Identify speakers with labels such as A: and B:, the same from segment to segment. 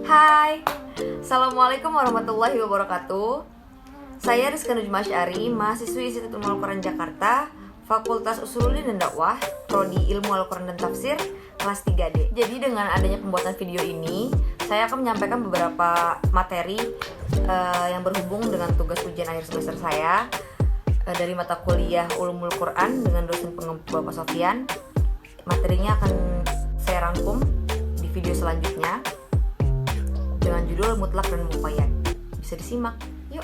A: Hai, Assalamualaikum warahmatullahi wabarakatuh. Saya Rizka Nujma Asy'ari, mahasiswi Institut Ilmu Al-Quran Jakarta, Fakultas Usuluddin dan Dakwah, Prodi Ilmu Al-Quran dan Tafsir, kelas 3D. Jadi dengan adanya pembuatan video ini, saya akan menyampaikan beberapa materi yang berhubung dengan tugas ujian akhir semester saya dari mata kuliah Ulumul Quran dengan dosen pengempu Bapak Sofyan. Materinya akan saya rangkum di video selanjutnya dengan judul mutlak dan muqayyad. Bisa disimak. Yuk.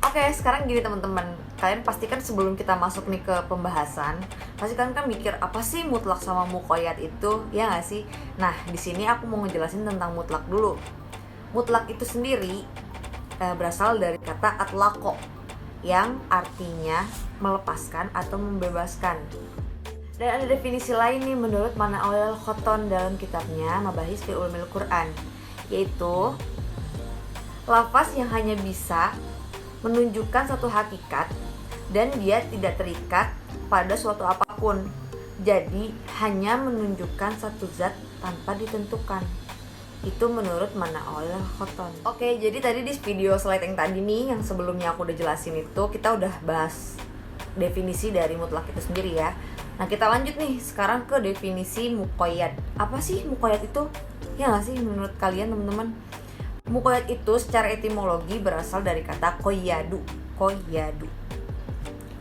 A: Oke, sekarang gini teman-teman. Kalian pastikan sebelum kita masuk nih ke pembahasan, pasti kalian kan mikir apa sih mutlak sama muqayyad itu? Ya nggak sih? Nah, di sini aku mau ngejelasin tentang mutlak dulu. Mutlak itu sendiri berasal dari kata atlaqo yang artinya melepaskan atau membebaskan. Dan ada definisi lain nih menurut Mana'ul Khoton dalam kitabnya Mabahis fi Ulumil Quran, yaitu lafaz yang hanya bisa menunjukkan satu hakikat dan dia tidak terikat pada suatu apapun. Jadi hanya menunjukkan satu zat tanpa ditentukan. Itu menurut Mana'ul Khoton. Oke, jadi tadi di video slide yang tadi nih, yang sebelumnya aku udah jelasin itu, kita udah bahas definisi dari mutlak itu sendiri ya. Nah, kita lanjut nih sekarang ke definisi muqayyad. Apa sih muqayyad itu? Ya nggak sih menurut kalian teman-teman? Muqayyad itu secara etimologi berasal dari kata qayyadu.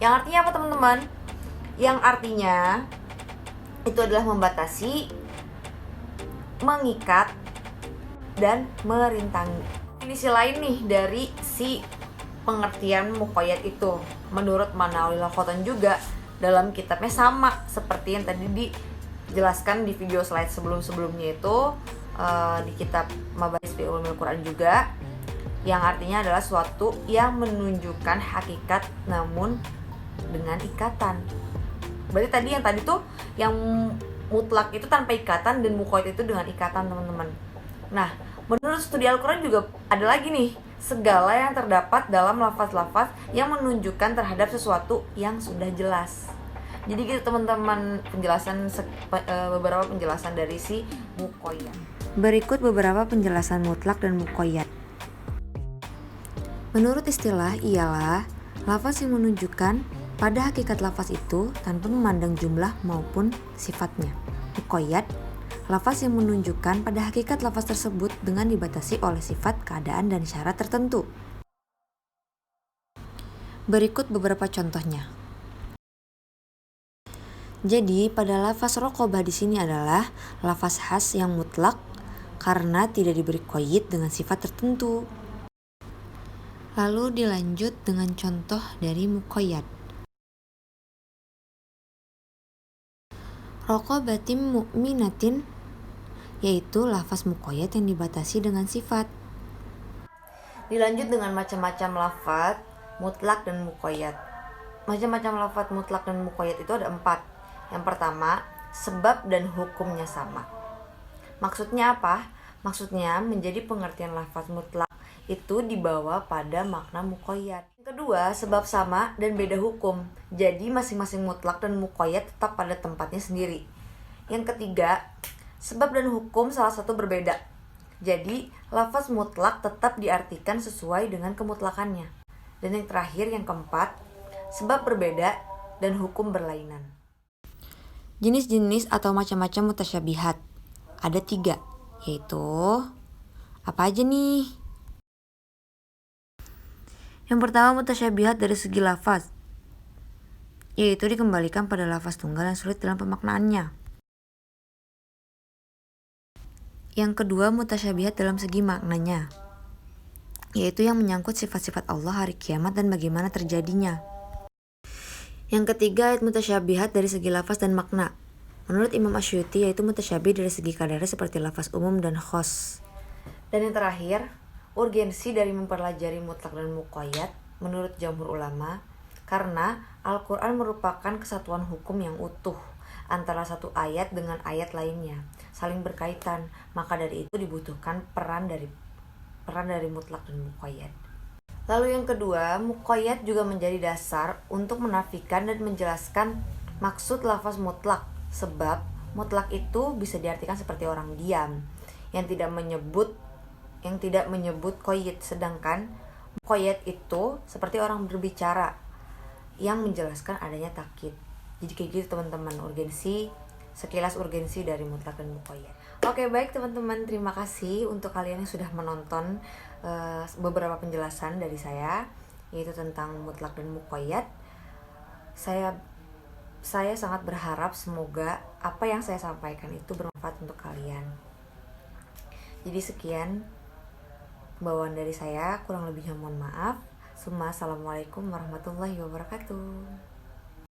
A: Yang artinya apa teman-teman? Yang artinya itu adalah membatasi, mengikat, dan merintangi. Definisi lain nih dari si pengertian muqayyad itu menurut Mana'ul Khoton juga dalam kitabnya sama seperti yang tadi dijelaskan di video slide sebelum-sebelumnya itu, di kitab Mabahis fi Ulumil Quran juga, yang artinya adalah suatu yang menunjukkan hakikat namun dengan ikatan. Berarti tadi yang tadi tuh yang mutlak itu tanpa ikatan dan muqayyad itu dengan ikatan teman-teman. Nah, menurut studi Al-Quran juga ada lagi nih, segala yang terdapat dalam lafaz-lafaz yang menunjukkan terhadap sesuatu yang sudah jelas. Jadi gitu teman-teman, beberapa penjelasan dari si muqayyad. Berikut beberapa penjelasan mutlak dan muqayyad. Menurut istilah ialah lafaz yang menunjukkan pada hakikat lafaz itu tanpa memandang jumlah maupun sifatnya. Muqayyad, lafaz yang menunjukkan pada hakikat lafaz tersebut dengan dibatasi oleh sifat, keadaan, dan syarat tertentu. Berikut beberapa contohnya. Jadi, pada lafaz raqabah di sini adalah lafaz khas yang mutlak karena tidak diberi qayyid dengan sifat tertentu. Lalu dilanjut dengan contoh dari muqayyad. Raqabatim mu'minatin, yaitu lafaz muqayyad yang dibatasi dengan sifat. Dilanjut dengan macam-macam lafaz mutlak dan muqayyad. Macam-macam lafaz mutlak dan muqayyad itu ada 4. Yang pertama, sebab dan hukumnya sama. Maksudnya apa? Maksudnya menjadi pengertian lafaz mutlak itu dibawa pada makna muqayyad. Yang kedua, sebab sama dan beda hukum. Jadi masing-masing mutlak dan muqayyad tetap pada tempatnya sendiri. Yang ketiga, sebab dan hukum salah satu berbeda. Jadi lafaz mutlak tetap diartikan sesuai dengan kemutlakannya. Dan yang terakhir, yang keempat, sebab berbeda dan hukum berlainan. Jenis-jenis atau macam-macam mutasyabihat ada 3, yaitu apa aja nih? Yang pertama, mutasyabihat dari segi lafaz, yaitu dikembalikan pada lafaz tunggal yang sulit dalam pemaknaannya. Yang kedua, mutasyabihat dalam segi maknanya, yaitu yang menyangkut sifat-sifat Allah, hari kiamat, dan bagaimana terjadinya. Yang ketiga, ayat mutasyabihat dari segi lafaz dan makna. Menurut Imam Asy'uti, yaitu mutasyabih dari segi kadarnya seperti lafaz umum dan khos. Dan yang terakhir, urgensi dari mempelajari mutlak dan muqayyad menurut jamhur ulama, karena Al-Quran merupakan kesatuan hukum yang utuh antara satu ayat dengan ayat lainnya, saling berkaitan, maka dari itu dibutuhkan peran dari mutlak dan muqayyad. Lalu yang kedua, muqayyad juga menjadi dasar untuk menafikan dan menjelaskan maksud lafaz mutlak, sebab mutlak itu bisa diartikan seperti orang diam yang tidak menyebut yang tidak menyebut qayyid, sedangkan qayyid itu seperti orang berbicara yang menjelaskan adanya takkid. Jadi kayak gitu teman-teman, sekilas urgensi dari mutlak dan muqayyad. Oke, baik teman-teman, terima kasih untuk kalian yang sudah menonton beberapa penjelasan dari saya, yaitu tentang mutlak dan muqayyad. Saya sangat berharap semoga apa yang saya sampaikan itu bermanfaat untuk kalian. Jadi sekian bawaan dari saya, kurang lebihnya mohon maaf. Assalamualaikum warahmatullahi wabarakatuh.